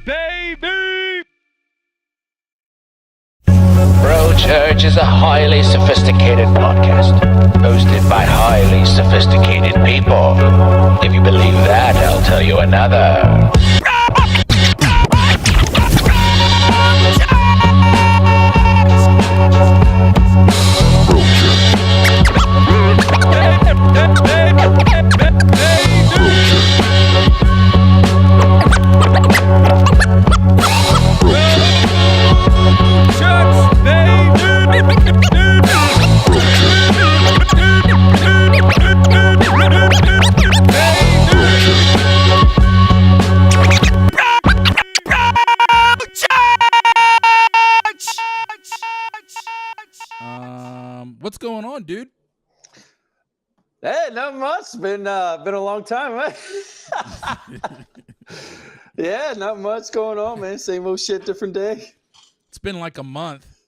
baby! Bro Church is a highly sophisticated podcast, hosted by highly sophisticated people. If you believe that, I'll tell you another. What's going on, dude? Hey, not much. Been a long time, huh? Yeah, not much going on, man. Same old shit, different day. It's been like a month,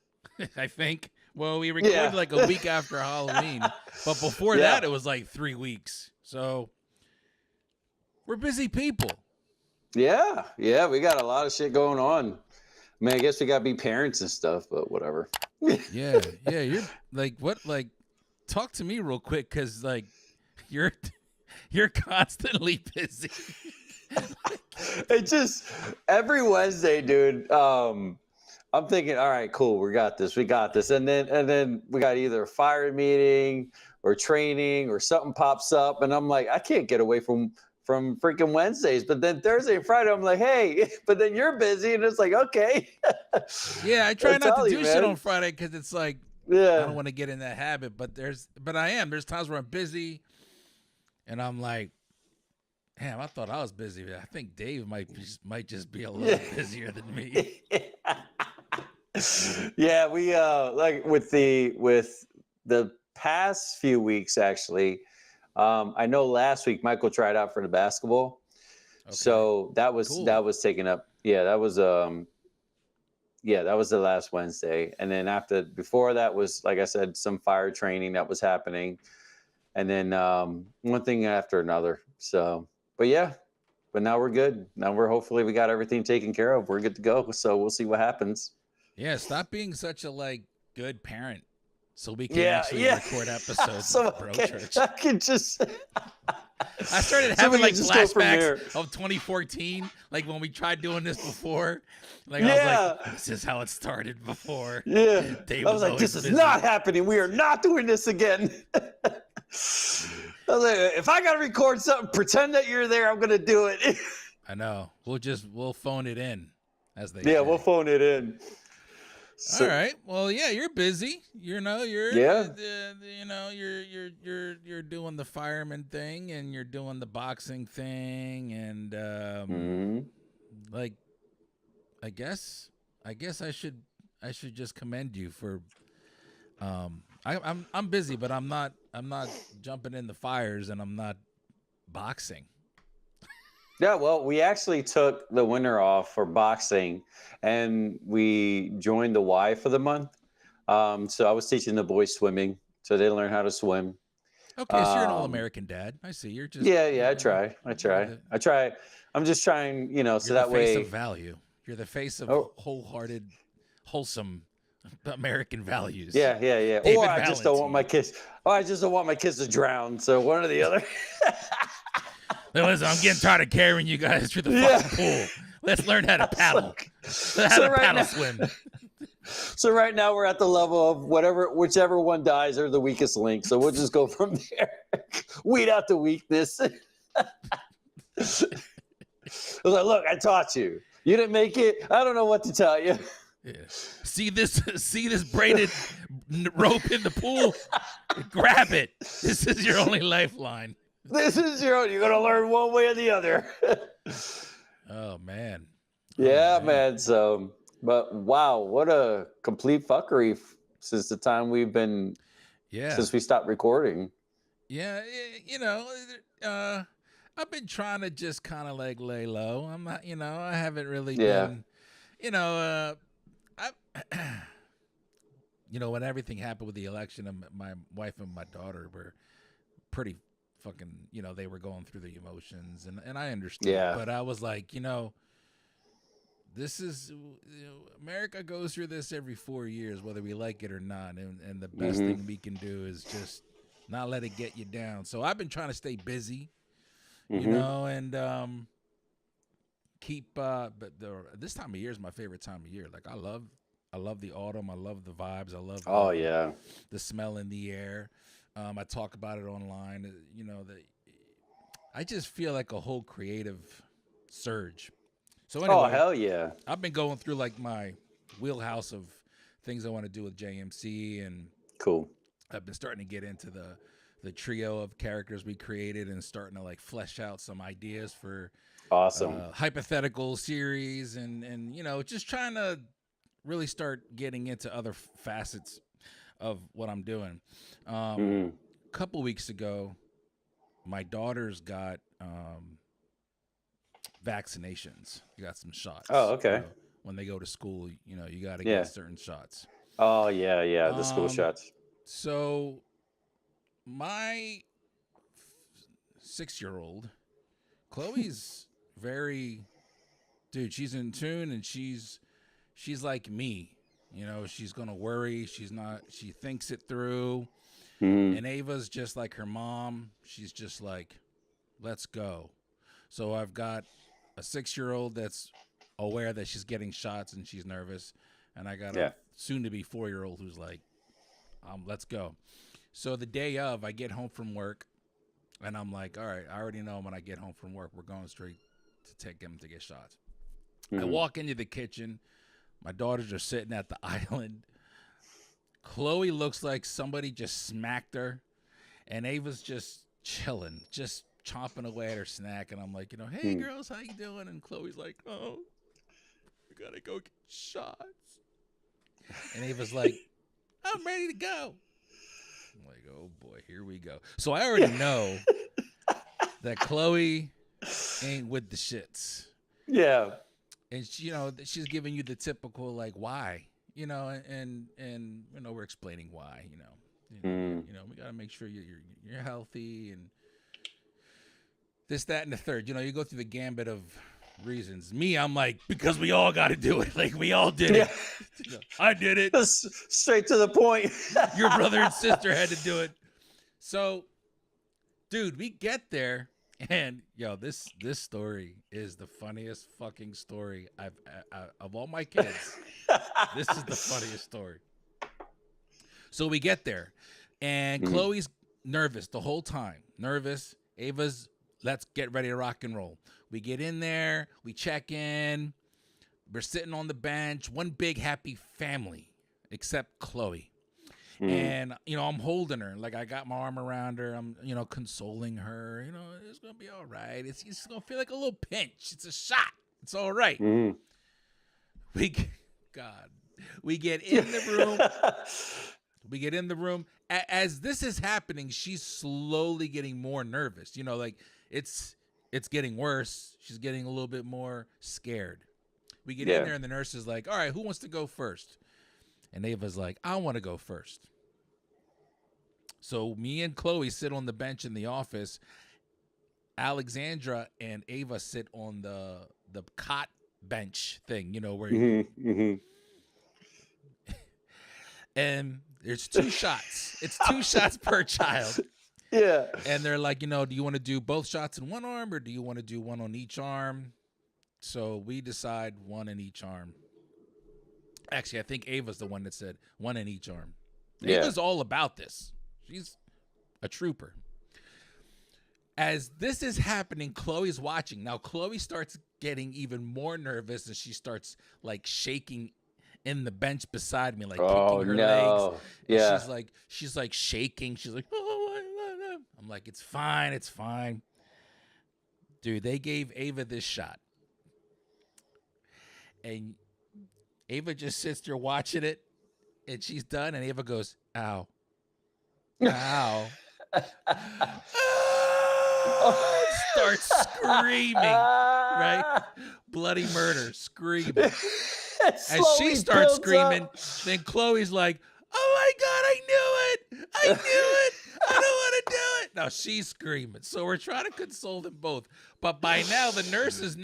I think. Well, we recorded like a week after Halloween, but before that, it was like 3 weeks. So we're busy people. Yeah, we got a lot of shit going on. I mean, I guess we gotta be parents and stuff, but whatever. Yeah. You're like, what? Like, talk to me real quick, cause like, you're constantly busy. It just every Wednesday, dude. I'm thinking, all right, cool, we got this, and then we got either a fire meeting or training or something pops up, and I'm like, I can't get away from freaking Wednesdays. But then Thursday and Friday, I'm like, hey, but then you're busy, and it's like, okay. Yeah, I try not to do shit on Friday because it's like, I don't want to get in that habit. But I am. There's times where I'm busy, and I'm like, damn, I thought I was busy. I think Dave might just be a little busier than me. Yeah, we like with the past few weeks actually. I know last week Michael tried out for the basketball, so that was cool. That was taken up. Yeah, that was the last Wednesday, and then before that was, like I said, some fire training that was happening, and then one thing after another. So, but now we're good. Now hopefully we got everything taken care of. We're good to go. So we'll see what happens. Yeah, stop being such a good parent. So we can actually record episodes of Bro Church. I can just... I started having flashbacks of 2014, like when we tried doing this before. I was like, this is how it started before. Yeah. Dave I was like, this is not happening. We are not doing this again. I was like, if I got to record something, pretend that you're there, I'm going to do it. I know. We'll phone it in, as they say. Yeah, we'll phone it in. So, all right. Well, yeah, you're busy. You're doing the fireman thing, and you're doing the boxing thing, and I guess I should just commend you for. I'm busy, but I'm not jumping in the fires, and I'm not boxing. Yeah, well, we actually took the winter off for boxing, and we joined the Y for the month. So I was teaching the boys swimming, so they learn how to swim. Okay, so you're an all-American dad. I see. You're just I try. I'm just trying, so that way. You're the face of value. You're the face of wholehearted, wholesome American values. Yeah. David Or I just don't want my kids. Oh, I just don't want my kids to drown. So one or the other. Listen, I'm getting tired of carrying you guys through the fucking pool. Let's learn how to paddle. Swim. So right now we're at the level of whichever one dies, they're the weakest link. So we'll just go from there. Weed out the weakness. I was like, look, I taught you. You didn't make it. I don't know what to tell you. Yeah. See this braided rope in the pool? Grab it. This is your only lifeline. This is you're going to learn one way or the other. Oh, man. Man. So, but wow, what a complete fuckery since the time we've been, since we stopped recording. Yeah. I've been trying to just kind of lay low. I'm not, I haven't really been, when everything happened with the election, my wife and my daughter were pretty fucking, they were going through the emotions, and I understood. Yeah. But I was like, this is, America goes through this every 4 years, whether we like it or not. And the best thing we can do is just not let it get you down. So I've been trying to stay busy, and keep. But this time of year is my favorite time of year. Like I love the autumn. I love the vibes. I love the smell in the air. I talk about it online. I just feel like a whole creative surge. So anyway, oh hell yeah! I've been going through like my wheelhouse of things I want to do with JMC, and cool. I've been starting to get into the trio of characters we created and starting to like flesh out some ideas for awesome hypothetical series, and just trying to really start getting into other facets of what I'm doing. A couple weeks ago, my daughters got vaccinations. You got some shots. Oh, okay. When they go to school, you got to get certain shots. Oh, yeah, the school shots. So my 6-year-old, Chloe's she's in tune, and she's like me. She's going to worry. She thinks it through. And Ava's just like her mom. She's just like, let's go. So I've got a 6-year-old that's aware that she's getting shots and she's nervous. And I got a soon-to-be 4-year-old who's like, let's go. So the day of, I get home from work, and I'm like, all right, I already know when I get home from work, we're going straight to take him to get shots. I walk into the kitchen. My daughters are sitting at the island. Chloe looks like somebody just smacked her, and Ava's just chilling, just chomping away at her snack. And I'm like, hey girls, how you doing? And Chloe's like, oh, we gotta go get shots. And Ava's like, I'm ready to go. I'm like, oh boy, here we go. So I already know that Chloe ain't with the shits. Yeah. And she's giving you the typical like why. And we're explaining why. We got to make sure you're healthy and this, that, and the third. You go through the gambit of reasons. Me, I'm like, because we all got to do it. Like we all did it. I did it. Straight to the point. Your brother and sister had to do it. So, dude, we get there. And this story is the funniest fucking story I've of all my kids. This is the funniest story. So we get there, and Chloe's nervous the whole time. Nervous. Ava's, let's get ready to rock and roll. We get in there. We check in. We're sitting on the bench. One big happy family, except Chloe. And, I'm holding her. Like, I got my arm around her. I'm, consoling her. It's going to be all right. It's going to feel like a little pinch. It's a shot. It's all right. We get in the room. We get in the room. As this is happening, she's slowly getting more nervous. Like, it's getting worse. She's getting a little bit more scared. We get in there, and the nurse is like, all right, who wants to go first? And Ava's like, I want to go first. So me and Chloe sit on the bench in the office. Alexandra and Ava sit on the cot bench thing, where you... And there's 2 shots. It's 2 shots per child. Yeah. And they're like, do you want to do both shots in one arm, or do you want to do one on each arm? So we decide one in each arm. Actually, I think Ava's the one that said one in each arm. Ava's all about this. She's a trooper. As this is happening, Chloe's watching. Now, Chloe starts getting even more nervous, and she starts, like, shaking in the bench beside me, like, kicking her legs. Yeah. She's like shaking. She's like, oh. I'm like, it's fine. It's fine. Dude, they gave Ava this shot. And Ava just sits there watching it, and she's done, and Ava goes, ow. Ow. Starts screaming, right? Bloody murder, screaming. As she starts screaming, then Chloe's like, oh my God, I knew it. I don't want to do it. Now she's screaming. So we're trying to console them both. But by now, the nurse is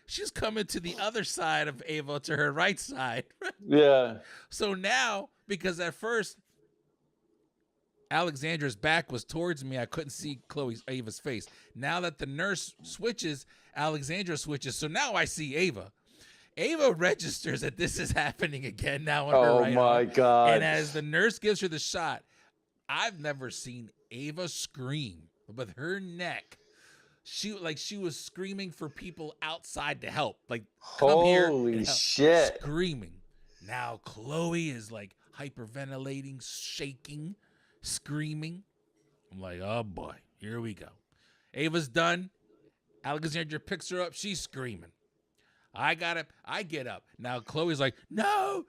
she's coming to the other side of Ava, to her right side. Yeah. So now, because at first Alexandra's back was towards me, I couldn't see Ava's face. Now that the nurse switches, Alexandra switches. So now I see Ava. Ava registers that this is happening again now on her right arm. Oh my God. And as the nurse gives her the shot, I've never seen Ava scream with her neck. She was screaming for people outside to help. Like, come here. Holy shit. Screaming. Now Chloe is like hyperventilating, shaking, screaming. I'm like, oh boy, here we go. Ava's done. Alexandra picks her up. She's screaming. I get up. Now Chloe's like, no.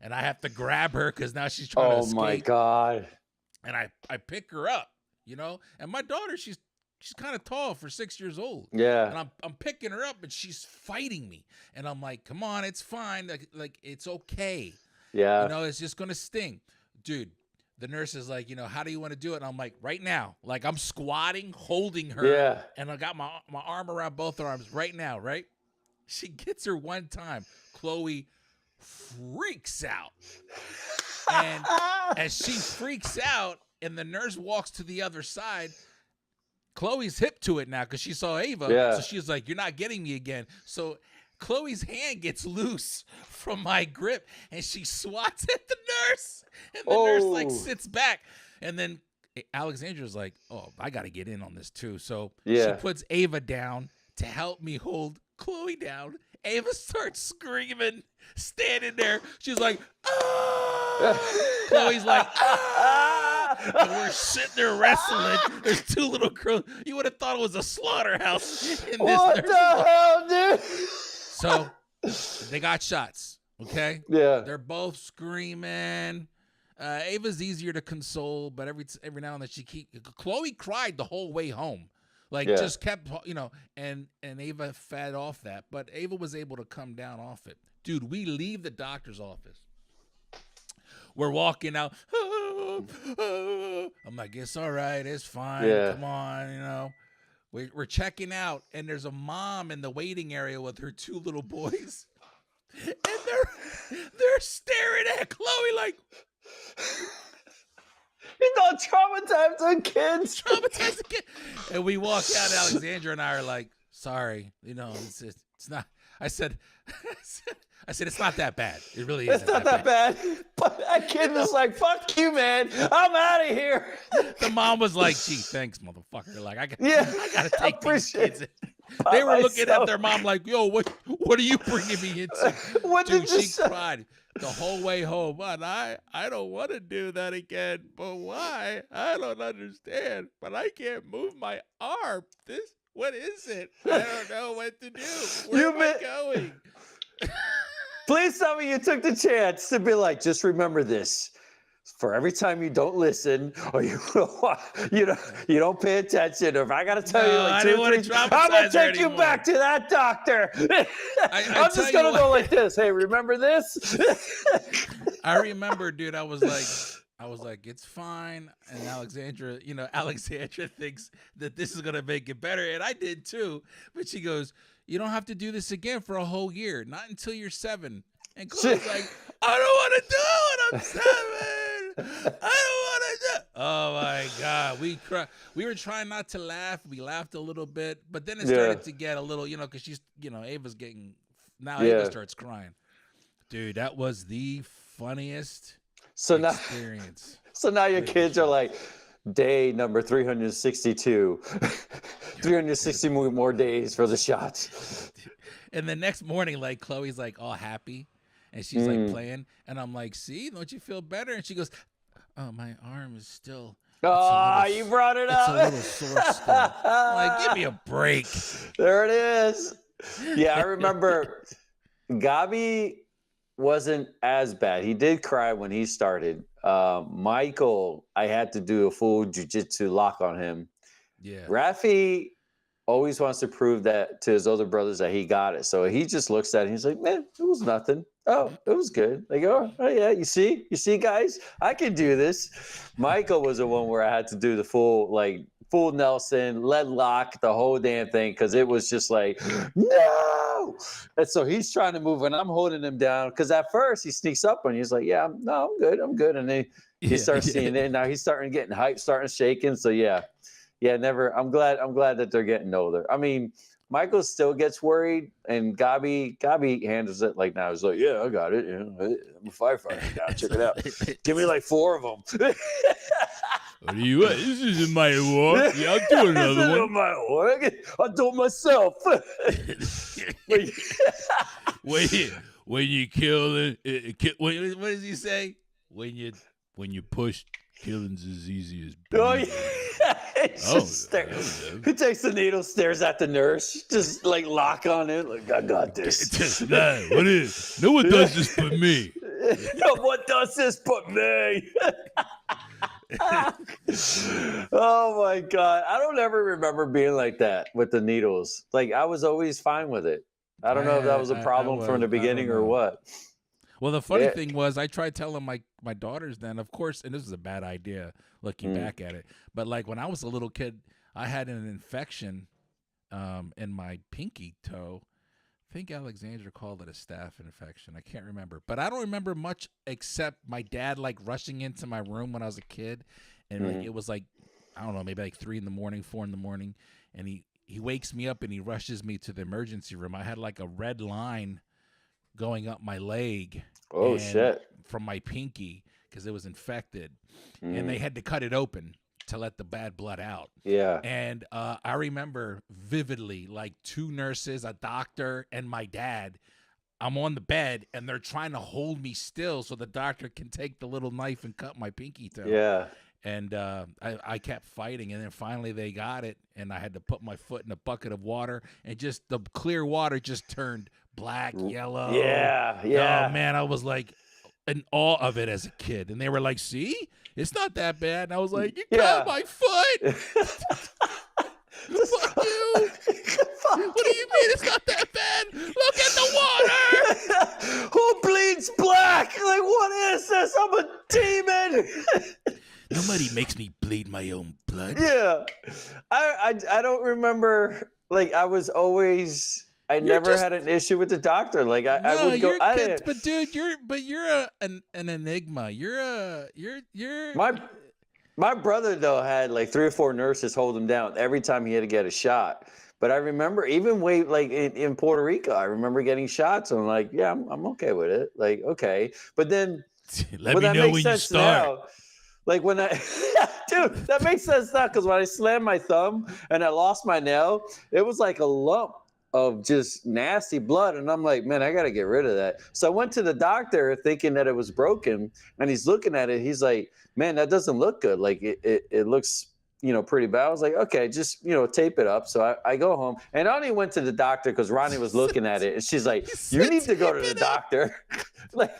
And I have to grab her because now she's trying to escape. Oh my God. And I pick her up, and my daughter, she's kind of tall for 6 years old. Yeah. And I'm picking her up, and she's fighting me. And I'm like, come on, it's fine. Like it's okay. Yeah. It's just going to sting. Dude, the nurse is like, how do you want to do it? And I'm like, right now. Like, I'm squatting, holding her. Yeah. And I got my arm around both arms right now, right? She gets her one time. Chloe freaks out. And as she freaks out and the nurse walks to the other side, Chloe's hip to it now because she saw Ava. Yeah. So she's like, you're not getting me again. So Chloe's hand gets loose from my grip and she swats at the nurse. And the nurse sits back. And then Alexandra's like, oh, I got to get in on this too. So she puts Ava down to help me hold Chloe down. Ava starts screaming, standing there. She's like, ah! Chloe's like, ah! And we're sitting there wrestling. There's two little girls. You would have thought it was a slaughterhouse in this. What the hell, dude? So they got shots, okay? Yeah. They're both screaming. Ava's easier to console, but every now and then Chloe cried the whole way home. Just kept, and Ava fed off that. But Ava was able to come down off it. Dude, we leave the doctor's office. We're walking out. I'm like, it's all right. It's fine. Yeah. Come on, We're checking out, and there's a mom in the waiting area with her two little boys. And they're staring at Chloe like... Traumatized kids. Traumatized kids. And we walk out. Alexandra and I are like, sorry, it's not. I said, it's not that bad. It really isn't. It's not that bad. But that kid was like, fuck you, man. I'm out of here. The mom was like, gee, thanks, motherfucker. Like, I gotta take these kids. They were looking at their mom like, yo, what are you bringing me into? Dude, she cried the whole way home. But I don't want to do that again. But why? I don't understand. But I can't move my arm. What is it? I don't know what to do. Where am I going? Please tell me you took the chance to be like, just remember this. For every time you don't listen or you don't pay attention, or if I gotta tell you like 2 or 3 times, I'm gonna take you back to that doctor. I'm just gonna go like this. Hey, remember this? I remember, dude. I was like, it's fine. And Alexandra thinks that this is gonna make it better, and I did too. But she goes, you don't have to do this again for a whole year, not until you're 7. And Chloe's like, I don't want to do it. I'm 7. I don't want to do it. Oh my God. We were trying not to laugh. We laughed a little bit, but then it started to get a little, because she's, Ava's getting, now Ava starts crying. Dude, that was the funniest experience. So now your kids are like, day number 362. 360 more days for the shots. And the next morning, like, Chloe's like all happy. And she's like playing, and I'm like, see, don't you feel better? And she goes, oh, my arm is still. You brought it up. It's a little sore still. I'm like, give me a break. There it is. Yeah, I remember Gabi wasn't as bad. He did cry when he started. Michael, I had to do a full jiu-jitsu lock on him. Yeah. Rafi always wants to prove that to his older brothers that he got it. So he just looks at it and he's like, man, it was nothing. oh, it was good. Like, oh yeah, you see, guys, I can do this. Michael was the one where I had to do the full Nelson, lead lock, the whole damn thing, because it was just like, no. And so he's trying to move, and I'm holding him down, because at first he sneaks up on you. He's like, yeah, no, I'm good. And then he starts seeing it, and now he's starting getting hyped, starting shaking. So yeah, never. I'm glad that they're getting older. I mean, Michael still gets worried, and Gabi handles it like now. He's like, yeah, I got it. You know, I'm a firefighter now. Check it out. Give me like 4 of them. What do you want? This isn't my war. Yeah, I'll do another one. My war. I'll do it myself. when you kill it, what does he say? When you push, killing's as easy as breathing. He takes the needle, stares at the nurse, just like lock on it. Like, I got this. No one does this but me. No one does this but me. Oh my God. I don't ever remember being like that with the needles. Like, I was always fine with it. I don't know if that was a problem from the beginning or what. Well, the funny thing was, I tried telling my daughters then, of course, and this is a bad idea looking back at it, but like when I was a little kid, I had an infection in my pinky toe. I think Alexandra called it a staph infection. I can't remember, but I don't remember much except my dad like rushing into my room when I was a kid, and like it was like, I don't know, maybe like 3 a.m, 4 a.m, and he wakes me up and he rushes me to the emergency room. I had like a red line going up my leg. Oh shit! From my pinky because it was infected, and they had to cut it open to let the bad blood out. Yeah. And I remember vividly, like 2 nurses, a doctor, and my dad. I'm on the bed, and they're trying to hold me still so the doctor can take the little knife and cut my pinky toe. Yeah. And I kept fighting, and then finally they got it, and I had to put my foot in a bucket of water, and just the clear water just turned black, yellow. Yeah. Oh, man, I was like in awe of it as a kid. And they were like, see? It's not that bad. And I was like, you cut my foot. Fuck you. What do you mean it's not that bad? Look at the water. Who bleeds black? Like, what is this? I'm a demon. Nobody makes me bleed my own blood. Yeah. I don't remember. Like, I never had an issue with the doctor. Like, I would go. But dude, you're an enigma. You're. My brother though had like 3 or 4 nurses hold him down every time he had to get a shot. But I remember even like in Puerto Rico, I remember getting shots. And I'm like, yeah, I'm okay with it. Like, okay, but then let me know when you start. Now. Like when dude, that makes sense now because when I slammed my thumb and I lost my nail, it was like a lump of just nasty blood. And I'm like, man, I got to get rid of that. So I went to the doctor thinking that it was broken, and he's looking at it. He's like, man, that doesn't look good. Like it looks, pretty bad. I was like, okay, just, tape it up. So I go home, and I only went to the doctor because Ronnie was looking at it, and she's like, you need to go to the doctor. Like,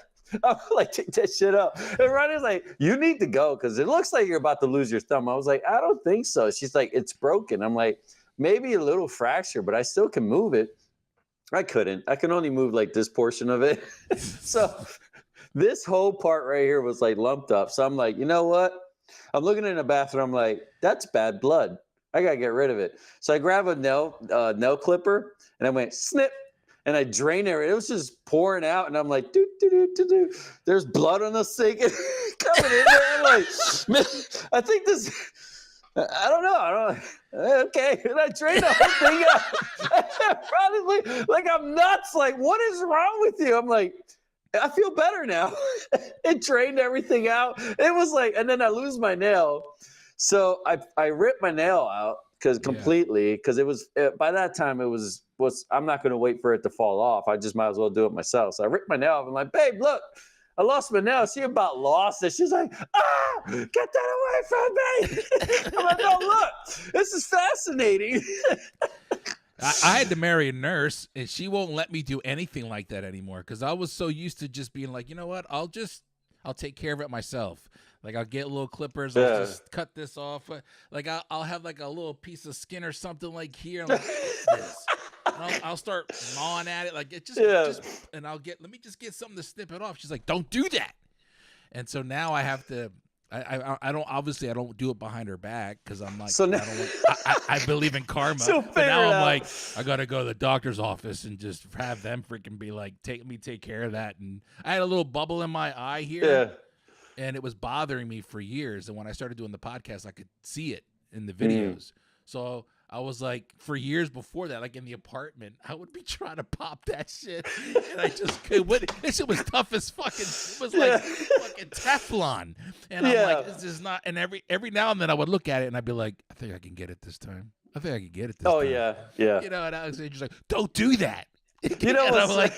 I'm like, take that shit up. And Ronnie's like, you need to go because it looks like you're about to lose your thumb. I was like, I don't think so. She's like, it's broken. I'm like, maybe a little fracture, but I still can move it. I couldn't. I can only move like this portion of it. So this whole part right here was like lumped up. So I'm like, you know what? I'm looking in the bathroom. I'm like, that's bad blood. I got to get rid of it. So I grab a nail clipper, and I went snip, and I drained it. It was just pouring out, and I'm like, do. There's blood on the sink coming in there. I'm like, man, I think this. I don't know. Okay. And I drained the whole thing out. Probably like I'm nuts. Like, what is wrong with you? I'm like, I feel better now. It drained everything out. It was like, and then I lose my nail. So I ripped my nail out completely because it was, by that time it was, I'm not going to wait for it to fall off. I just might as well do it myself. So I ripped my nail off. I'm like, babe, look. I lost my nail. She about lost it. She's like, get that away from me. I'm like, no, look, this is fascinating. I had to marry a nurse, and she won't let me do anything like that anymore because I was so used to just being like, you know what, I'll take care of it myself. Like, I'll get little clippers. I'll just cut this off. Like, I'll have like a little piece of skin or something like here. I'm like, what is this? and I'll start gnawing at it like it just and let me just get something to snip it off. She's like, don't do that. And so now I have to. I don't do it behind her back because I'm like, so I believe in karma. But now I'm like, I gotta go to the doctor's office and just have them freaking be like, take care of that. And I had a little bubble in my eye here, and it was bothering me for years. And when I started doing the podcast, I could see it in the videos. So I was like, for years before that, like in the apartment, I would be trying to pop that shit, and I just couldn't. This shit was tough as fucking. It was like fucking Teflon, and I'm like, this is not. And every now and then I would look at it, and I'd be like, I think I can get it this time. I think I can get it this time. Oh yeah. You know, and I was just like, don't do that. You know, and I'm like,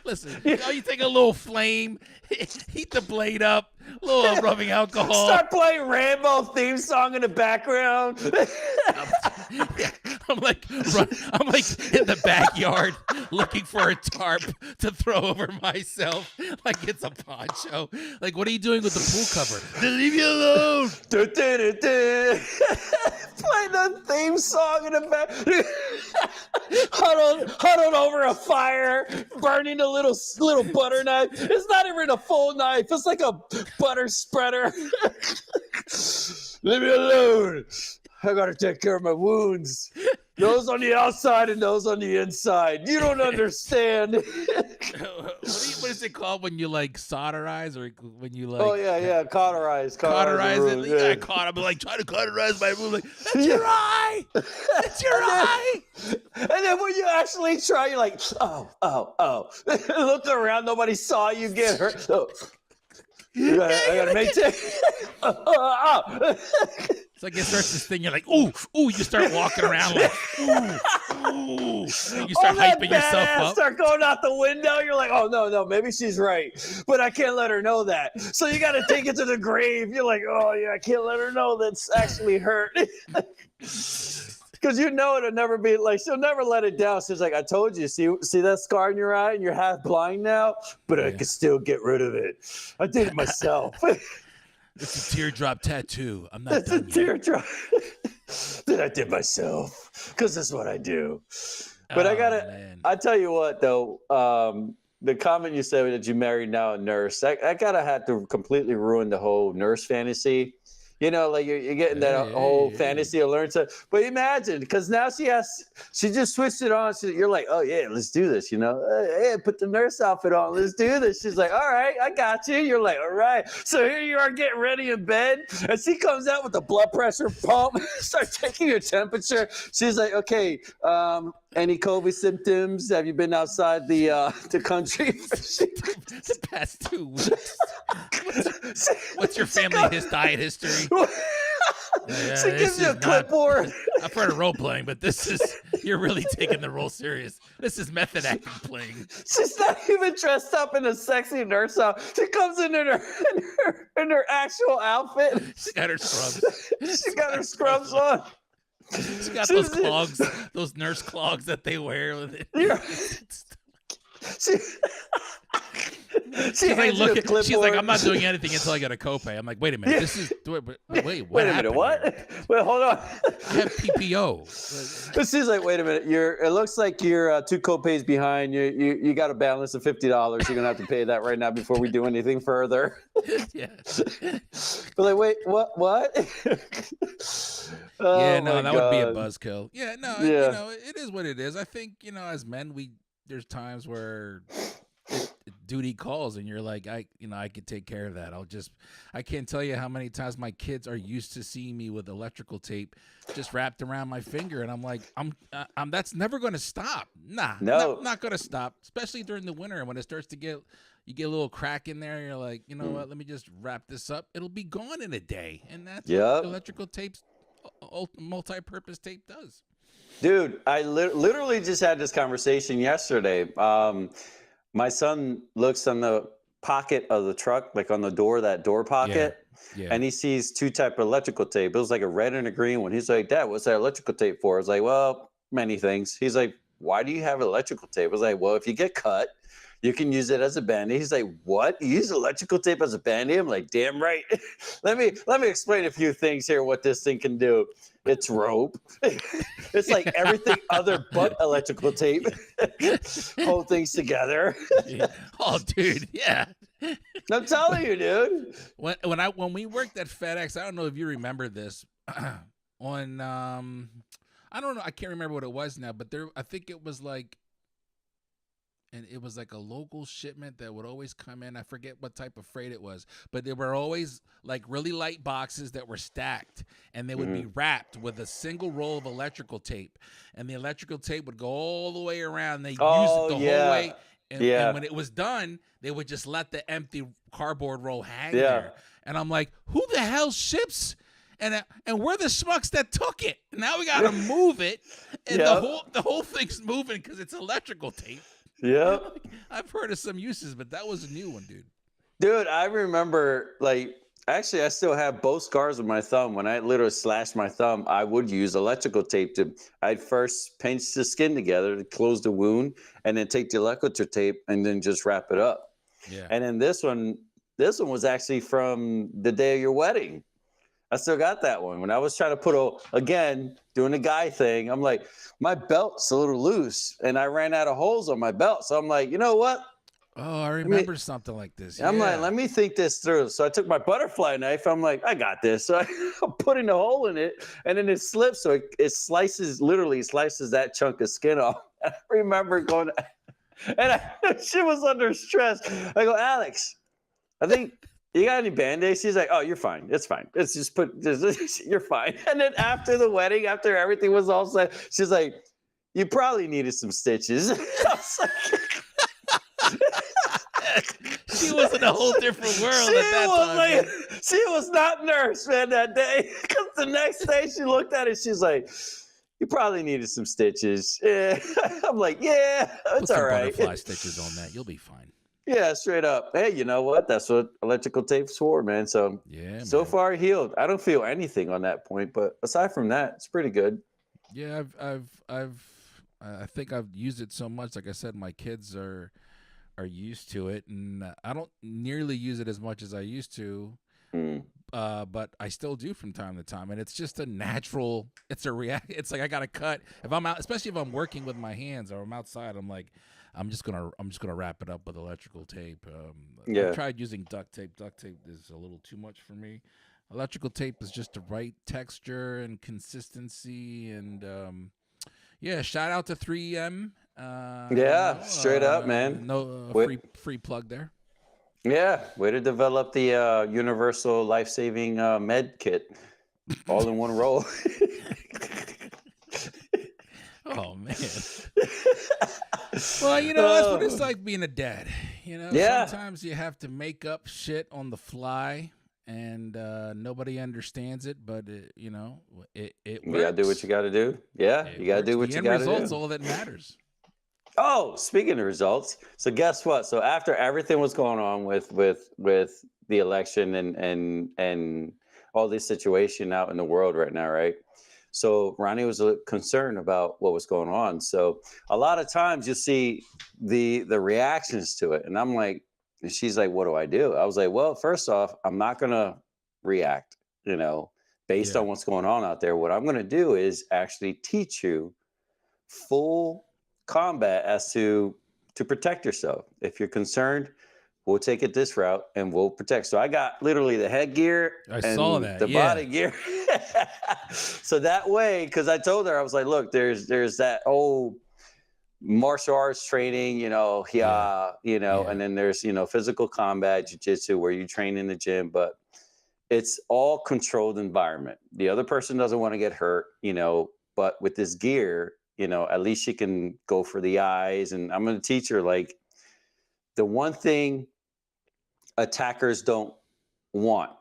listen, you take a little flame, heat the blade up, a little rubbing alcohol. Start playing Rambo theme song in the background. I'm like in the backyard looking for a tarp to throw over myself like it's a poncho. Like, what are you doing with the pool cover? Leave me alone. Play the theme song in the back. huddled over a fire, burning a little butter knife. It's not even a full knife. It's like a butter spreader. Leave me alone. I gotta take care of my wounds. Those on the outside and those on the inside. You don't understand. What is it called when you like solderize or when you like? Oh yeah, cauterize. Cauterize it. You gotta cauterize. Like try to cauterize my room. Like that's your eye. That's your eye. And then when you actually try, you're like, oh. Look around. Nobody saw you get hurt. Oh. I gotta maintain. It's like it starts this thing. You're like, ooh. You start walking around like, ooh. You start hyping yourself up. Start going out the window. You're like, oh no, maybe she's right, but I can't let her know that. So you got to take it to the grave. You're like, oh yeah, I can't let her know that's actually hurt. Because you know it'll never be like, she'll never let it down. She's like, I told you, see that scar in your eye and you're half blind now, but I can still get rid of it. I did it myself. It's a teardrop tattoo. I'm not done yet. Teardrop that I did myself because that's what I do. But I tell you what though, the comment you said that you married now a nurse, I gotta have to completely ruin the whole nurse fantasy. You know, like you're getting that whole fantasy of learn to. But imagine, because now she just switched it on. You're like, oh yeah, let's do this. You know, hey, put the nurse outfit on. Let's do this. She's like, all right, I got you. You're like, all right. So here you are getting ready in bed, and she comes out with the blood pressure pump, start taking your temperature. She's like, okay, any COVID symptoms? Have you been outside the country? The past 2 weeks. What's your family diet history? She gives you a clipboard. I've heard of role playing, but you're really taking the role serious. This is method acting playing. She's not even dressed up in a sexy nurse outfit. She comes in her actual outfit. She got her scrubs. She got her scrubs on. She got those clogs, those nurse clogs that they wear with it. Yeah. She's like, I'm not doing anything until I get a copay. I'm like, wait a minute, yeah. This is wait a minute, what? Here? Wait, hold on. I have PPO. She's like, wait a minute, it looks like you're 2 copays behind. You got a balance of $50. You're gonna have to pay that right now before we do anything further. Yeah. But like, wait, what? Yeah, no, that would be a buzzkill. Yeah, no, you know, it is what it is. I think, you know, as men, there's times where duty calls and you're like, I could take care of that. I can't tell you how many times my kids are used to seeing me with electrical tape just wrapped around my finger, and I'm like, I'm that's never going to stop. Not going to stop, especially during the winter when it starts to get. You get a little crack in there, you're like, you know what, let me just wrap this up. It'll be gone in a day. And that's what electrical tapes, multi-purpose tape does. Dude, I literally just had this conversation yesterday. My son looks on the pocket of the truck, like on the door, that door pocket, and he sees 2 types of electrical tape. It was like a red and a green one. He's like, Dad, what's that electrical tape for? I was like, well, many things. He's like, why do you have electrical tape? I was like, well, if you get cut, You can use it as a band-aid. He's like, what? You use electrical tape as a band-aid? I'm like, damn right. let me explain a few things here, what this thing can do. It's rope. It's like everything other but electrical tape. Hold things together. Oh, dude, yeah. I'm telling you, dude. When we worked at FedEx, I don't know if you remember this. On I don't know, I can't remember what it was now, but I think it was like, and it was like a local shipment that would always come in. I forget what type of freight it was, but there were always like really light boxes that were stacked, and they would be wrapped with a single roll of electrical tape, and the electrical tape would go all the way around. They used it the whole way, and when it was done, they would just let the empty cardboard roll hang there. And I'm like, who the hell ships? And we're the schmucks that took it. Now we got to move it, and the whole thing's moving because it's electrical tape. Yeah, I've heard of some uses, but that was a new one, dude. Dude, I remember, like, actually, I still have both scars with my thumb. When I literally slashed my thumb, I would use electrical tape I'd first pinch the skin together to close the wound, and then take the electrical tape and then just wrap it up. Yeah. And then this one was actually from the day of your wedding. I still got that one. When I was trying to doing the guy thing, I'm like, my belt's a little loose, and I ran out of holes on my belt. So I'm like, you know what? Oh, I remember something like this. I'm like, let me think this through. So I took my butterfly knife. I'm like, I got this. So I'm putting a hole in it, and then it slips. So it slices that chunk of skin off. I remember going, and she was under stress. I go, Alex, I think, you got any Band-Aids? She's like, oh, you're fine. It's fine. It's just you're fine. And then after the wedding, after everything was all set, she's like, you probably needed some stitches. I was like, she was in a whole different world at that time. Like, she was not nurse, man, that day. Because the next day she looked at it, she's like, you probably needed some stitches. Yeah. I'm like, yeah, it's all right. Put some butterfly stitches on that. You'll be fine. Yeah, straight up. Hey, you know what? That's what electrical tape's for, man. So so far healed. I don't feel anything on that point, but aside from that, it's pretty good. Yeah, I think I've used it so much. Like I said, my kids are used to it, and I don't nearly use it as much as I used to. But I still do from time to time, and it's just a natural. It's like I got to cut if I'm out, especially if I'm working with my hands or I'm outside. I'm like, I'm just gonna wrap it up with electrical tape. I tried using duct tape. Duct tape is a little too much for me. Electrical tape is just the right texture and consistency, and shout out to 3M. Straight up, man. Free plug there. Yeah, way to develop the universal life-saving med kit, all in one roll. Oh man. Well, that's what it's like being a dad. Sometimes you have to make up shit on the fly, and nobody understands it, but it works. You gotta do what you gotta do. Yeah, you gotta do what you gotta do. The end result's all that matters. Oh, speaking of results, so guess what? So after everything was going on with the election and all this situation out in the world right now, right? So Ronnie was concerned about what was going on. So a lot of times you see the reactions to it, and I'm like, and she's like, what do I do? I was like, well, first off, I'm not gonna react, based on what's going on out there. What I'm gonna do is actually teach you full combat as to protect yourself. If you're concerned, we'll take it this route and we'll protect. So I got literally the headgear the body gear. So that way, because I told her, I was like, look, there's that old martial arts training, and then there's, physical combat, jiu-jitsu, where you train in the gym, but it's all controlled environment. The other person doesn't want to get hurt, but with this gear, at least she can go for the eyes. And I'm going to teach her, like, the one thing attackers don't want,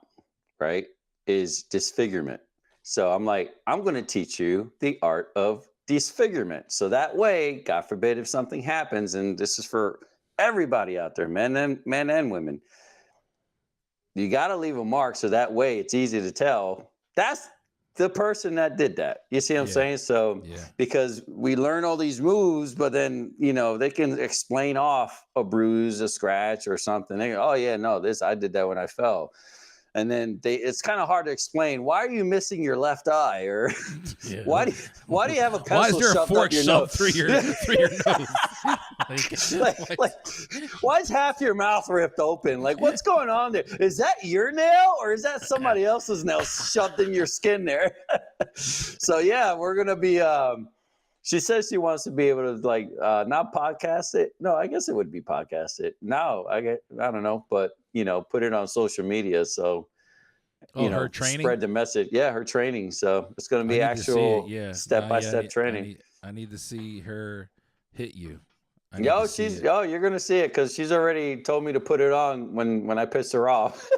right, is disfigurement. So I'm like, I'm going to teach you the art of disfigurement. So that way, God forbid, if something happens, and this is for everybody out there, men and women, you got to leave a mark. So that way it's easy to tell that's the person that did that. You see what I'm saying? So because we learn all these moves, but then, you know, they can explain off a bruise, a scratch or something. They go, oh yeah, no, I did that when I fell. And then it's kind of hard to explain. Why are you missing your left eye? Or why do you have a pencil shoved through your nose? Why is half your mouth ripped open? Like, what's going on there? Is that your nail or is that somebody else's nail shoved in your skin there? So yeah, we're gonna be. She says she wants to be able to like not podcast it. No, I guess it would be podcast it. No, I don't know, but you know, put it on social media. So you know, her training? Spread the message. Yeah, her training. So it's going to be actual step-by-step training. I need to see her hit you. You're going to see it because she's already told me to put it on when I piss her off.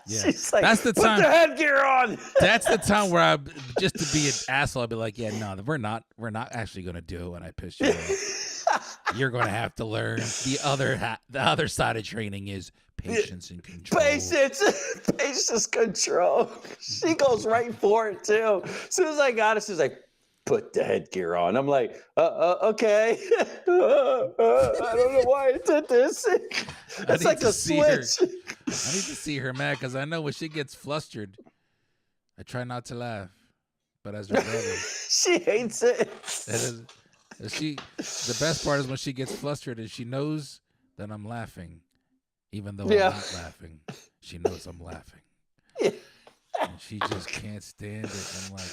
She's like, that's the time. Put the headgear on. That's the time where I just to be an asshole. I'd be like, yeah, no, we're not actually going to do it when I piss you off. You're going to have to learn the other side of training is patience and control. Patience control. She goes right for it too. As soon as I got it, she's like, put the headgear on. I'm like, okay. I don't know why I did this. It's like a switch. I need to see her mad because I know when she gets flustered, I try not to laugh. But as her brother, she hates it. The best part is when she gets flustered and she knows that I'm laughing. Even though I'm not laughing, she knows I'm laughing. And she just can't stand it. I'm like,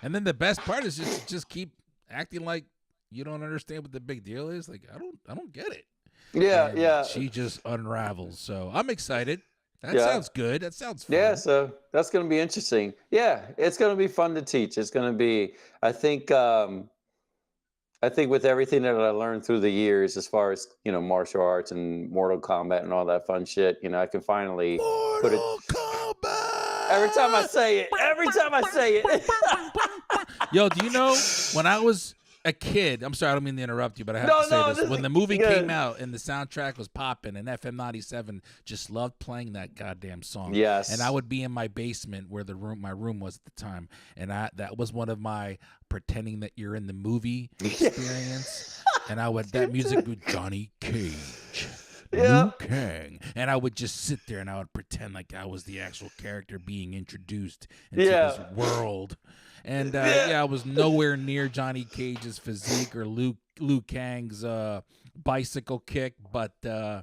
and then the best part is just keep acting like you don't understand what the big deal is. Like I don't get it. Yeah. She just unravels. So I'm excited. That sounds good. That sounds fun. Yeah, so that's going to be interesting. Yeah, it's going to be fun to teach. It's going to be, I think with everything that I learned through the years, as far as, you know, martial arts and Mortal Kombat and all that fun shit, you know, I can finally put it. Kombat! Every time I say it. Yo, do you know when I was a kid, I'm sorry, I don't mean to interrupt you, but I have to say this. When the movie came out and the soundtrack was popping and FM 97 just loved playing that goddamn song. Yes. And I would be in my basement where my room was at the time. And that was one of my pretending that you're in the movie experience. And that music would Johnny Cage. Liu Kang. And I would just sit there and I would pretend like I was the actual character being introduced into this world. And I was nowhere near Johnny Cage's physique or Liu Kang's bicycle kick. But so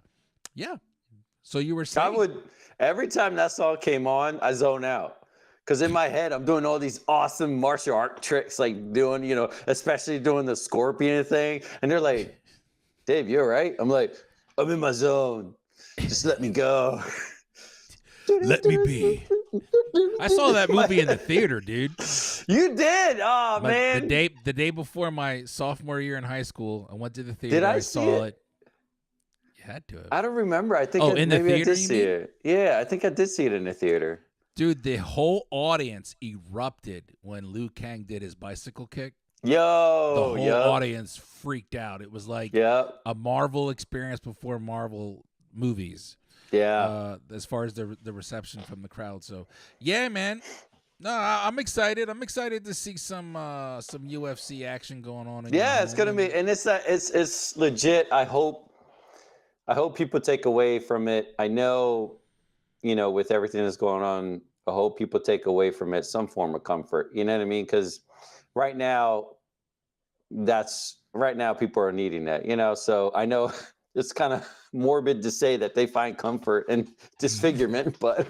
you were saying every time that song came on, I zone out. Because in my head, I'm doing all these awesome martial art tricks, like doing, you know, especially doing the scorpion thing. And they're like, Dave, you all right? I'm like, I'm in my zone. Just let me go. Let me be. I saw that movie in the theater, dude. You did? Oh, man. The day before my sophomore year in high school, I went to the theater. I saw it. You had to have. I don't remember. I think in the theater, I did see it. Yeah, I think I did see it in the theater. Dude, the whole audience erupted when Liu Kang did his bicycle kick. The whole audience freaked out. It was like a Marvel experience before Marvel movies. Yeah. As far as the reception from the crowd. So, yeah, man. No, I'm excited. I'm excited to see some UFC action going on. Yeah, it's gonna be, and it's legit. I hope people take away from it. I know, you know, with everything that's going on, I hope people take away from it some form of comfort. You know what I mean? Because right now people are needing that. You know, so I know it's kind of morbid to say that they find comfort in disfigurement, but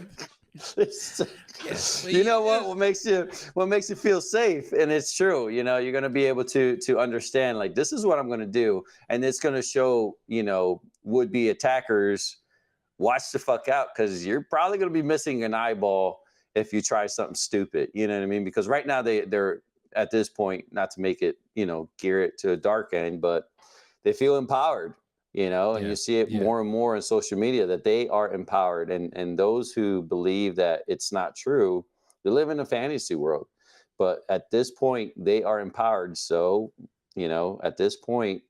you know what makes you feel safe, and it's true. You know, you're going to be able to understand, like, this is what I'm going to do, and it's going to show, you know, would-be attackers, watch the fuck out, because you're probably going to be missing an eyeball if you try something stupid. You know what I mean? Because right now they're at this point, not to make it, you know, gear it to a dark end, but they feel empowered. You know, and you see it more and more in social media that they are empowered. And those who believe that it's not true, they live in a fantasy world. But at this point, they are empowered. So, you know, at this point,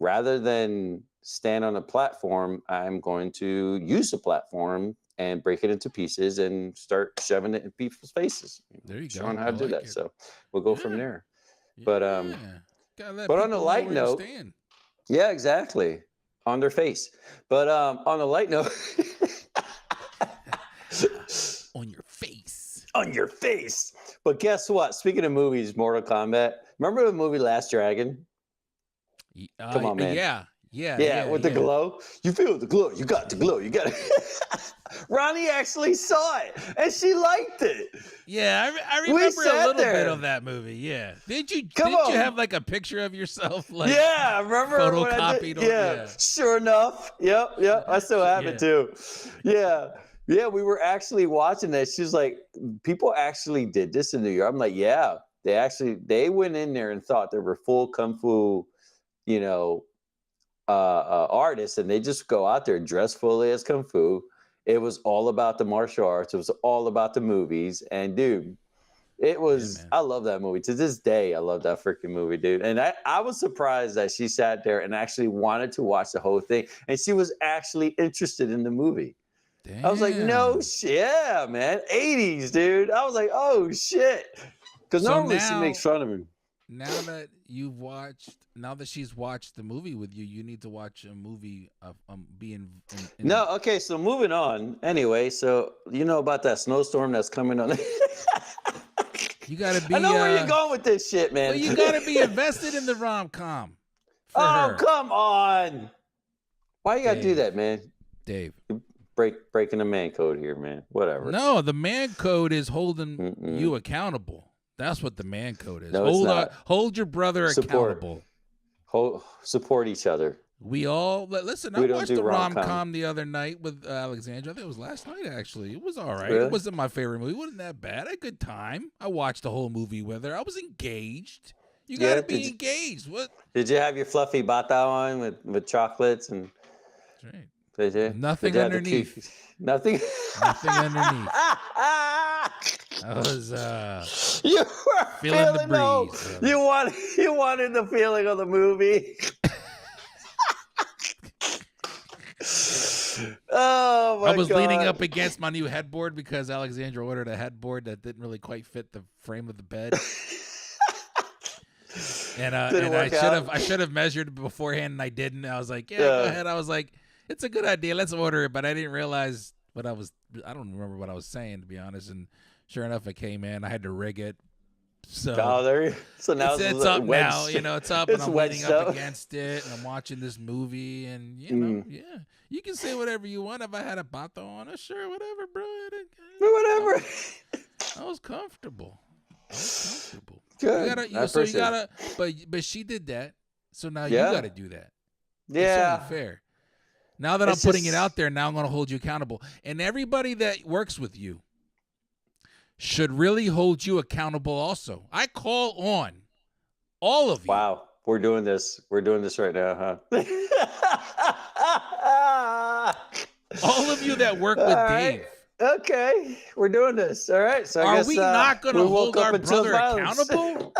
rather than stand on a platform, I'm going to use the platform and break it into pieces and start shoving it in people's faces. There you go. Showing how to do that. So we'll go from there. Yeah. But on a light note, yeah, exactly. On their face. But on a light note, on your face. On your face. But guess what? Speaking of movies, Mortal Kombat. Remember the movie Last Dragon? Come on, man. Yeah. With the glow. You feel the glow. You got the glow. You got it. Ronnie actually saw it, and she liked it. Yeah, I remember a little bit of that movie. Yeah, did you have like a picture of yourself? Like, yeah, I remember photocopied. Yeah, sure enough. Yep. I still have it too. Yeah, we were actually watching that. She's like, people actually did this in New York. I'm like, yeah, they went in there and thought they were full kung fu, artists, and they just go out there dressed fully as kung fu. It was all about the martial arts. It was all about the movies. And dude, it was, I love that movie. To this day, I love that freaking movie, dude. And I was surprised that she sat there and actually wanted to watch the whole thing. And she was actually interested in the movie. Damn. I was like, no shit, yeah, man. 80s, dude. I was like, oh shit. Because normally she makes fun of me. Now that she's watched the movie with you, you need to watch a movie of being. No, okay. So moving on. Anyway, so you know about that snowstorm that's coming on. You gotta be. I know where you're going with this shit, man. Well, you gotta be invested in the rom-com. Oh, come on! Why you gotta do that, man? Dave, breaking the man code here, man. Whatever. No, the man code is holding you accountable. That's what the man code is. No, hold your brother accountable. Support each other. We all listen. I watched the rom-com the other night with Alexandra. I think it was last night, actually. It was all right. Really? It wasn't my favorite movie. It wasn't that bad. I had a good time. I watched the whole movie with her. I was engaged. You got to be engaged. What? Did you have your fluffy bata on with chocolates and? That's right. Did you? Nothing underneath. Nothing. Nothing underneath. I was you were feeling the breeze. You wanted the feeling of the movie. Oh my God. I was leaning up against my new headboard because Alexandra ordered a headboard that didn't really quite fit the frame of the bed. And I should have measured beforehand, and I didn't. I was like, go ahead. I was like, it's a good idea. Let's order it. But I didn't realize I don't remember what I was saying, to be honest. And sure enough, it came in. I had to rig it. So now it's up now. It's up, and I'm leaning up against it, and I'm watching this movie, and you can say whatever you want. If I had a bata on it, sure, whatever, bro. Whatever. I was comfortable. Good. But she did that, so now you got to do that. Yeah. It's only fair. Now that I'm putting it out there, now I'm going to hold you accountable, and everybody that works with you should really hold you accountable also. I call on all of you. Wow. We're doing this right now, huh? All of you that work with Dave. Okay. We're doing this. All right. So are we not going to hold our brother accountable?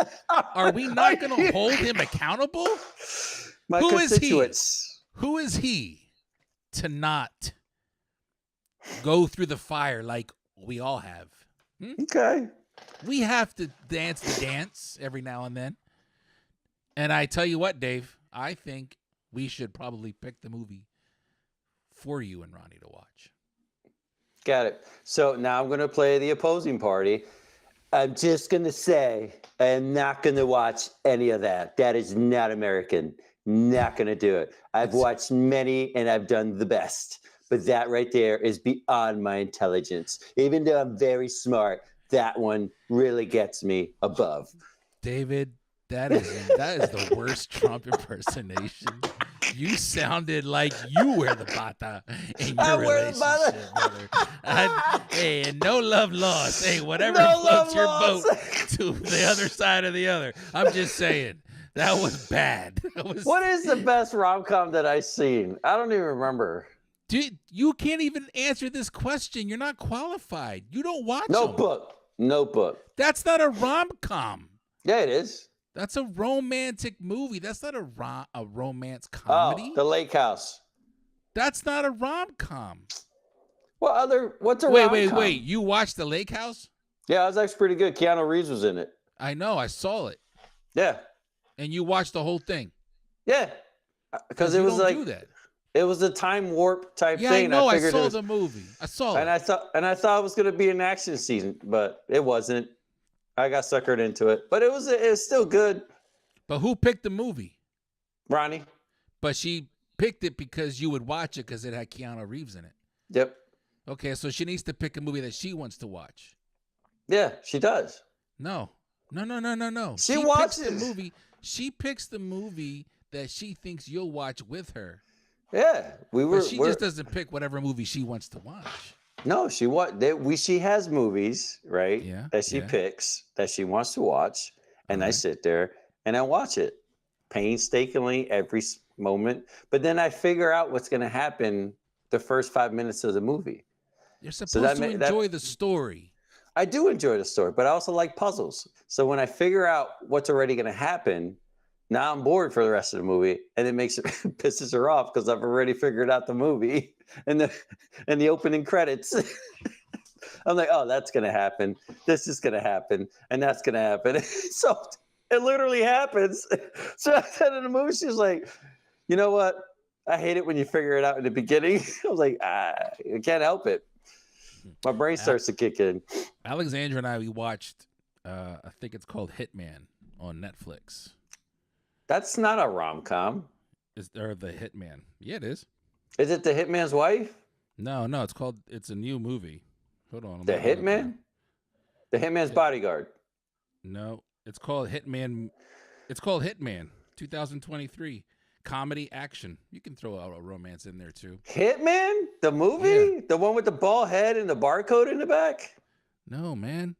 Are we not going to hold him accountable? My constituents. Who is he to not go through the fire like we all have? Okay. We have to dance the dance every now and then. And I tell you what, Dave, I think we should probably pick the movie for you and Ronnie to watch. Got it. So now I'm going to play the opposing party. I'm just going to say I am not going to watch any of that. That is not American. Not going to do it. I've watched many and I've done the best. But that right there is beyond my intelligence. Even though I'm very smart, that one really gets me above. David, that is the worst Trump impersonation. You sounded like you wear the bata in your relationship, brother. Hey, and no love lost. Hey, whatever floats your boat to the other side of the other. I'm just saying. That was bad. What is the best rom-com that I've seen? I don't even remember. Dude, you can't even answer this question. You're not qualified. You don't watch Notebook. That's not a rom-com. Yeah, it is. That's a romantic movie. That's not a romance comedy. Oh, The Lake House. That's not a rom-com. What's a rom-com? Wait. You watched The Lake House? Yeah, it was actually pretty good. Keanu Reeves was in it. I know. I saw it. Yeah. And you watched the whole thing? Yeah. Because it was like do that. It was a time warp type thing. Yeah, I know. I saw the movie. I saw it. And I thought it was going to be an action scene, but it wasn't. I got suckered into it, but it was still good. But who picked the movie? Ronnie. But she picked it because you would watch it because it had Keanu Reeves in it. Yep. Okay, so she needs to pick a movie that she wants to watch. Yeah, she does. No. She watches the movie. She picks the movie that she thinks you'll watch with her. Yeah, She just doesn't pick whatever movie she wants to watch. No, she has movies, right? Yeah. That she picks that she wants to watch, and I sit there and I watch it painstakingly every moment. But then I figure out what's going to happen the first 5 minutes of the movie. You're supposed to enjoy the story. I do enjoy the story, but I also like puzzles. So when I figure out what's already going to happen, now I'm bored for the rest of the movie, and it pisses her off because I've already figured out the movie and the opening credits. I'm like, oh, that's gonna happen. This is gonna happen, and that's gonna happen. So it literally happens. So at the end of the movie, she's like, you know what? I hate it when you figure it out in the beginning. I was like, I can't help it. My brain starts to kick in. Alexandra and we watched, I think it's called Hitman on Netflix. That's not a rom-com. Or The Hitman. Yeah, it is. Is it The Hitman's Wife? No, it's a new movie. Hold on. The Hitman? The Hitman's Bodyguard. No, it's called Hitman. It's called Hitman 2023. Comedy action. You can throw out a romance in there too. Hitman? The movie? Yeah. The one with the bald head and the barcode in the back? No, man.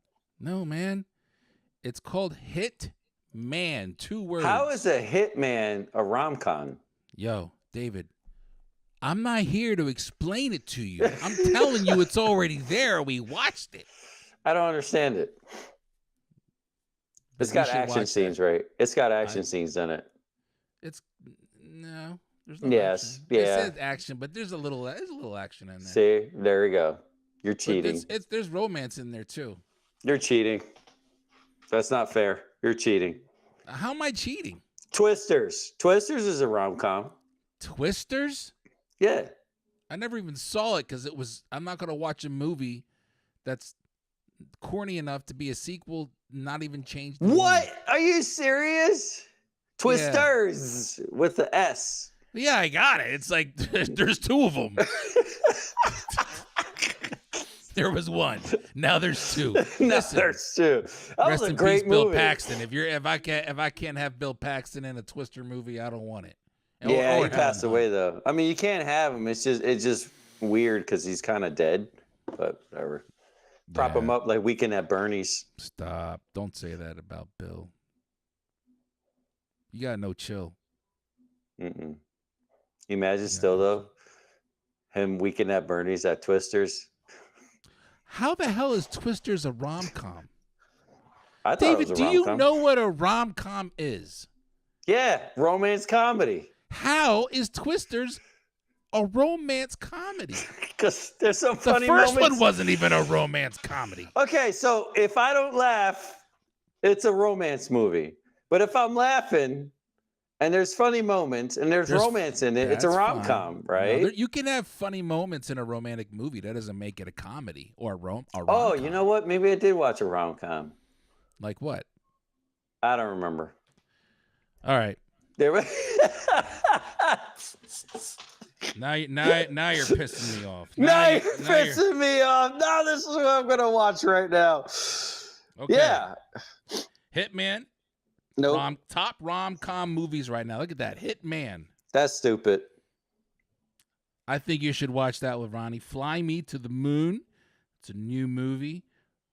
It's called Hitman. 2 words. How is a Hitman a rom-com? Yo, David, I'm not here to explain it to you. I'm telling you it's already there. We watched it. I don't understand it. It's got action scenes, right? It's got action scenes in it. No. There's no action. Yeah. It says action, but there's a little action in there. See, there we go. You're cheating. There's romance in there too. You're cheating. That's not fair. You're cheating. How am I cheating? Twisters. Twisters is a rom-com. Twisters? Yeah. I never even saw it because I'm not going to watch a movie that's corny enough to be a sequel, not even changed. What? Are you serious? Twisters with the S. Yeah, I got it. It's like there's 2 of them. There was 1. Now there's 2. Now there's 2. That was a great movie. Bill Paxton. If I can't have Bill Paxton in a Twister movie, I don't want it. Yeah, he passed away though. I mean, you can't have him. It's just weird because he's kind of dead. But whatever. Prop him up like Weekend at Bernie's. Stop! Don't say that about Bill. You got no chill. Mm-mm. Imagine still though, him Weekend at Bernie's at Twisters. How the hell is Twisters a rom-com? I thought David, it was a rom-com. Do you know what a rom-com is? Yeah, romance comedy. How is Twisters a romance comedy? Because there's some funny moments. The first one wasn't even a romance comedy. Okay, so if I don't laugh, it's a romance movie. But if I'm laughing and there's funny moments and there's romance in it, it's a rom-com, right? No, you can have funny moments in a romantic movie. That doesn't make it a comedy or a rom-com. Oh, you know what? Maybe I did watch a rom-com. Like what? I don't remember. All right. Now you're pissing me off. Now you're pissing me off. Now this is what I'm going to watch right now. Okay. Yeah. Hitman. Nope. Top rom-com movies right now. Look at that. Hitman. That's stupid. I think you should watch that with Ronnie. Fly Me to the Moon. It's a new movie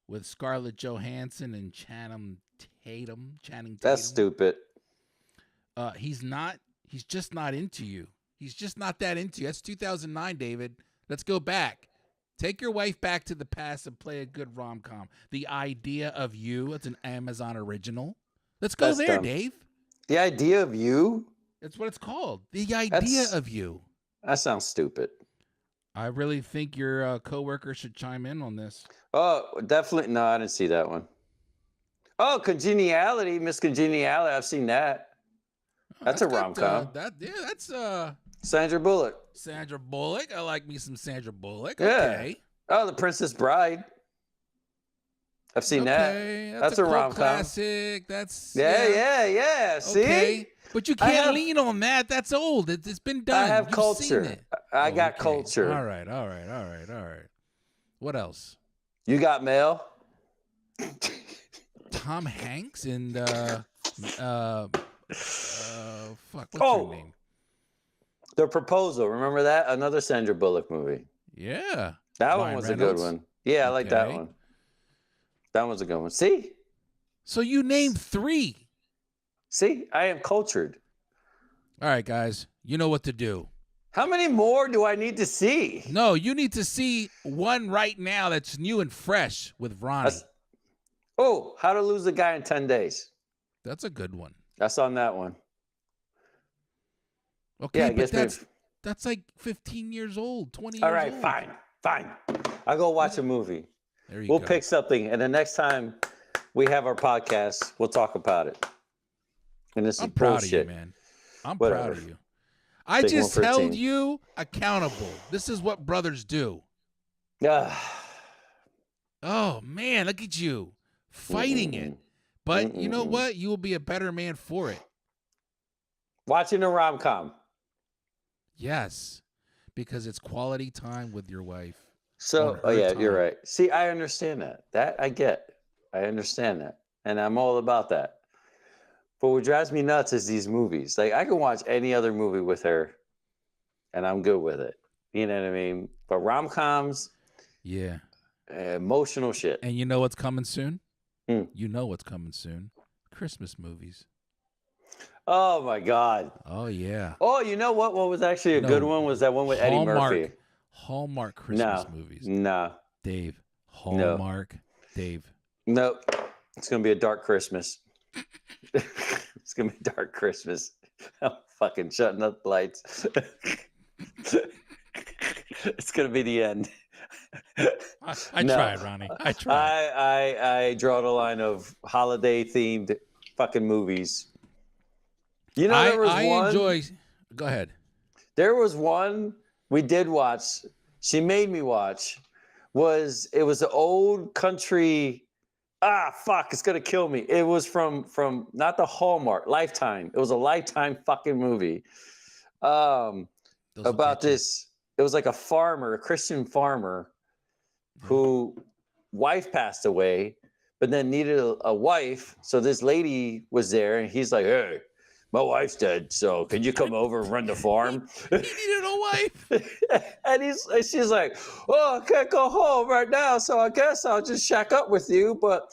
with Scarlett Johansson and Channing Tatum. That's stupid. He's just not into you. He's just not that into you. That's 2009, David. Let's go back. Take your wife back to the past and play a good rom-com. The Idea of You. It's an Amazon original. Let's go there, dumb. Dave. The Idea of You? That's what it's called. The Idea of You. That sounds stupid. I really think your coworker should chime in on this. Oh, definitely. No, I didn't see that one. Oh, Congeniality, Miss Congeniality. I've seen that. That's a rom-com. That's Sandra Bullock. Sandra Bullock. I like me some Sandra Bullock. Yeah. Okay. Oh, The Princess Bride. I've seen that. That's a rom-com. Classic. That's yeah. See? Okay. But you can't lean on that. That's old. It's been done. I have You've culture. Seen it. I got culture. All right. What else? You got mail? Tom Hanks and what's her name? The Proposal. Remember that? Another Sandra Bullock movie. Yeah. That one was a good one. Yeah, I like that one. That was a good one. See? So you named 3. See? I am cultured. All right, guys. You know what to do. How many more do I need to see? No, you need to see one right now that's new and fresh with Ronnie. How to Lose a Guy in 10 Days. That's a good one. That's on that one. Okay, yeah, but that's like 15 years old, 20 years old. All right, fine. I'll go watch a movie. We'll pick something, and the next time we have our podcast, we'll talk about it. And this is I'm proud bullshit. of you, man. I'm proud of you. I just held you accountable. This is what brothers do. Oh, man, look at you fighting it. But you know what? You will be a better man for it. Watching a rom-com. Yes, because it's quality time with your wife. So, you're right. See, I understand that. That I get. I understand that. And I'm all about that. But what drives me nuts is these movies. Like, I can watch any other movie with her, and I'm good with it. You know what I mean? But rom-coms, emotional shit. And you know what's coming soon? You know what's coming soon. Christmas movies. Oh, my God. Oh, yeah. Oh, you know what? What was actually a good one was that one with Eddie Murphy. Hallmark Christmas movies. No. Dave. Hallmark. No. Dave. No. It's going to be a dark Christmas. It's going to be a dark Christmas. I'm fucking shutting up the lights. It's going to be the end. I tried, Ronnie. I tried. I draw the line of holiday-themed fucking movies. You know, there was one. Go ahead. There was one we did watch. She made me watch. It was an old country. It's gonna kill me. It was from not the Hallmark, Lifetime. It was a Lifetime fucking movie. About this. It was like a farmer, a Christian farmer, who wife passed away, but then needed a wife. So this lady was there, and he's like, "Hey, my wife's dead, so can you come over and run the farm?" He needed a wife. And she's like, "Oh, I can't go home right now, so I guess I'll just shack up with you, but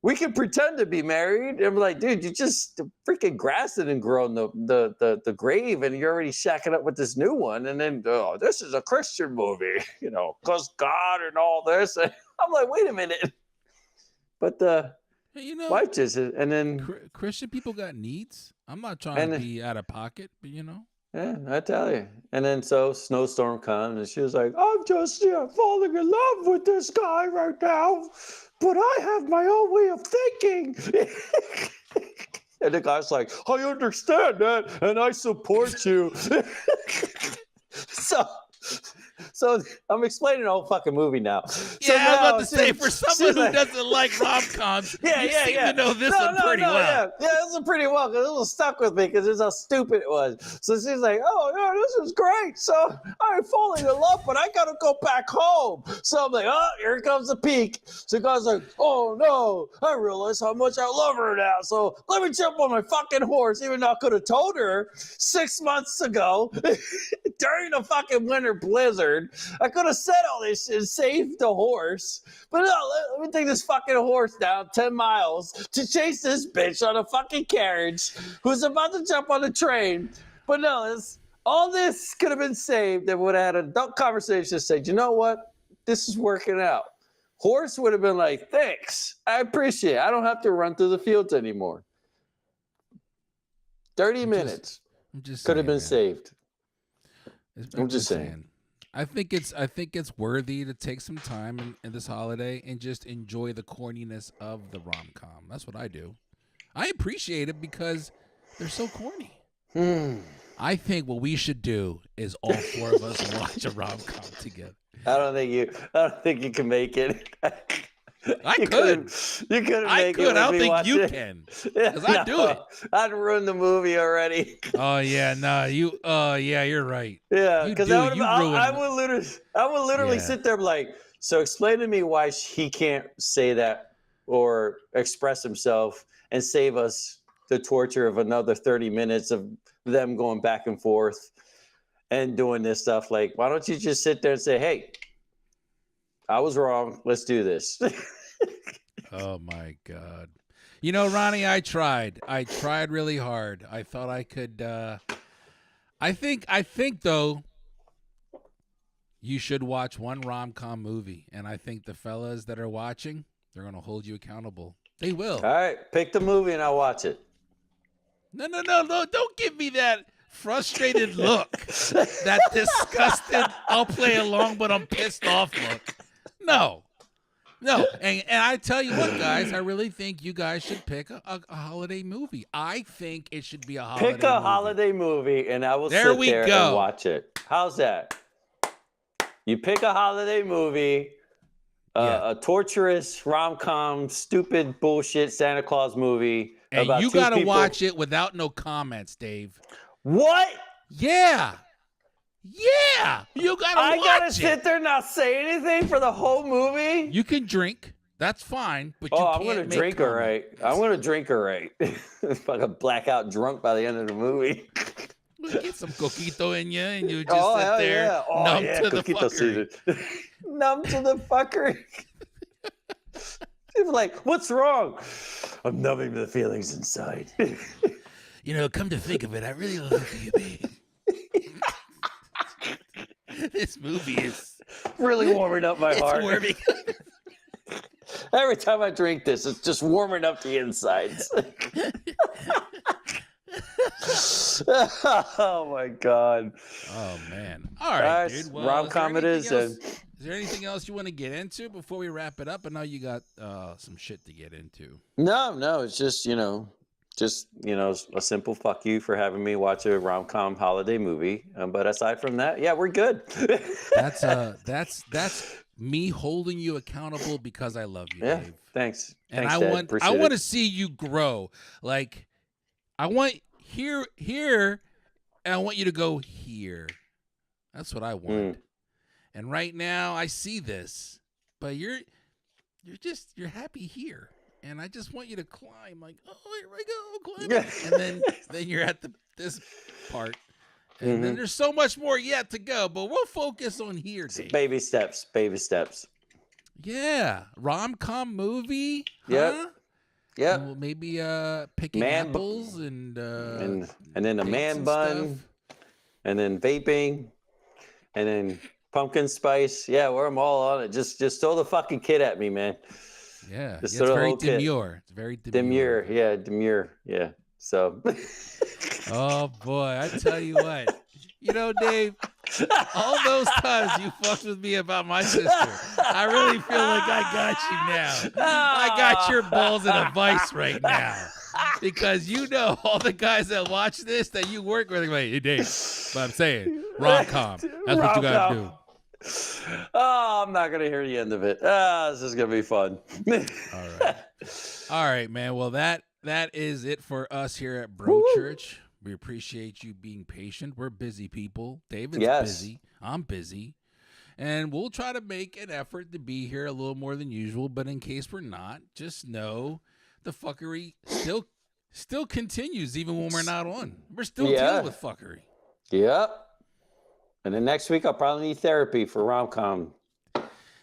we can pretend to be married." And I'm like, dude, you just the freaking grass didn't grow in the grave, and you're already shacking up with this new one. And then, this is a Christian movie, because God and all this. And I'm like, wait a minute. But wife just, and then Christian people got needs. I'm not trying to be out of pocket, but Yeah, I tell you. And then so snowstorm comes, and she was like, "I'm just falling in love with this guy right now, but I have my own way of thinking." And the guy's like, "I understand that, and I support you." So I'm explaining the whole fucking movie now. Yeah, I was about to say, for someone who doesn't like rom-coms, you seem to know this one pretty well. Yeah, this one pretty well, because it was stuck with me because it's how stupid it was. So she's like, "Oh, yeah, this is great. So I'm falling in love, but I got to go back home." So I'm like, "Oh, here comes the peak." So the guy's like, "Oh, no, I realize how much I love her now. So let me jump on my fucking horse," even though I could have told her 6 months ago during the fucking winter blizzard. I could have said all this shit, saved the horse. But no, let me take this fucking horse down 10 miles to chase this bitch on a fucking carriage who's about to jump on the train. But no, all this could have been saved if we would have had an adult conversation and said, "You know what? This is working out." Horse would have been like, "Thanks. I appreciate it. I don't have to run through the fields anymore." 30 minutes could have been saved. I'm just saying. I think it's worthy to take some time in this holiday and just enjoy the corniness of the rom-com. That's what I do. I appreciate it because they're so corny. I think what we should do is all four of us watch a rom-com together. I don't think you can make it. I could. You couldn't make it. I don't think you can. Because I do it. I'd ruin the movie already. Oh yeah, no, you. Yeah, you're right. Yeah, because I would literally sit there like, so explain to me why he can't say that or express himself and save us the torture of another 30 minutes of them going back and forth and doing this stuff. Like, why don't you just sit there and say, hey, I was wrong. Let's do this. Oh my God. You know, Ronnie, I tried really hard. I thought I could, I think though, you should watch one rom-com movie. And I think the fellas that are watching, they're going to hold you accountable. They will. All right. Pick the movie and I'll watch it. No. Don't give me that frustrated look. That disgusted, I'll play along, but I'm pissed off look. No. And I tell you what, guys, I really think you guys should pick a holiday movie. I think it should be a holiday movie. Pick a holiday movie, and I will sit there and watch it. How's that? You pick a holiday movie, a torturous rom-com, stupid bullshit Santa Claus movie. And you got to watch it without no comments, Dave. What? Yeah, you gotta watch it. I gotta sit there and not say anything for the whole movie? You can drink. That's fine. But you can't I'm gonna drink all right. I'm gonna drink all right. Fucking blackout drunk by the end of the movie. Get some coquito in you and you just sit there numb to the fuckery. Numb to the fuckery. People like, what's wrong? I'm numbing the feelings inside. You know, come to think of it, I really love you, babe. This movie is really warming up my heart. Warming. Every time I drink this, it's just warming up the insides. Oh my God. Oh man. All right, dude. Well, rom-com it is. Is there anything else you want to get into before we wrap it up? I know you got some shit to get into. No. It's just a simple fuck you for having me watch a rom-com holiday movie. But aside from that, yeah, we're good. That's me holding you accountable because I love you, yeah, Dave. Thanks. And Dad. I want to see you grow. Like, I want here, and I want you to go here. That's what I want. And right now, I see this, but you're happy here. And I just want you to climb, like, oh, here we go, climb. And then you're at this part. And then there's so much more yet to go, but we'll focus on here, Dave. Baby steps. Yeah. Rom-com movie. Huh? Yeah. Well, maybe picking apples and then a man bun, and then vaping, and then pumpkin spice. Yeah, I'm all on it. Just throw the fucking kid at me, man. Yeah, it's very demure. It's very demure. Demure. Yeah. So. Oh boy, I tell you what. You know, Dave, all those times you fucked with me about my sister, I really feel like I got you now. I got your balls in a vice right now. Because you know all the guys that watch this that you work with are like, hey, Dave, but I'm saying, rom-com. That's what you got to do. Oh, I'm not going to hear the end of it. This is going to be fun. All right, man. Well, that is it for us here at Bro Church. We appreciate you being patient. We're busy people. David's busy. I'm busy. And we'll try to make an effort to be here a little more than usual. But in case we're not, just know the fuckery still continues even when we're not on. We're still dealing with fuckery. Yeah. And then next week I'll probably need therapy for rom-com.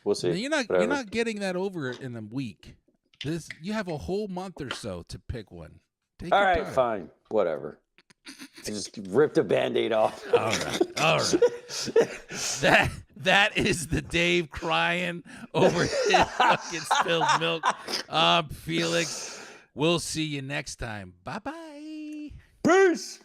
We'll see. You're not getting that over in a week. You have a whole month or so to pick one. All right, fine. Whatever. Just rip the Band-Aid off. All right. That is the Dave crying over his fucking spilled milk. Felix. We'll see you next time. Bye-bye. Peace.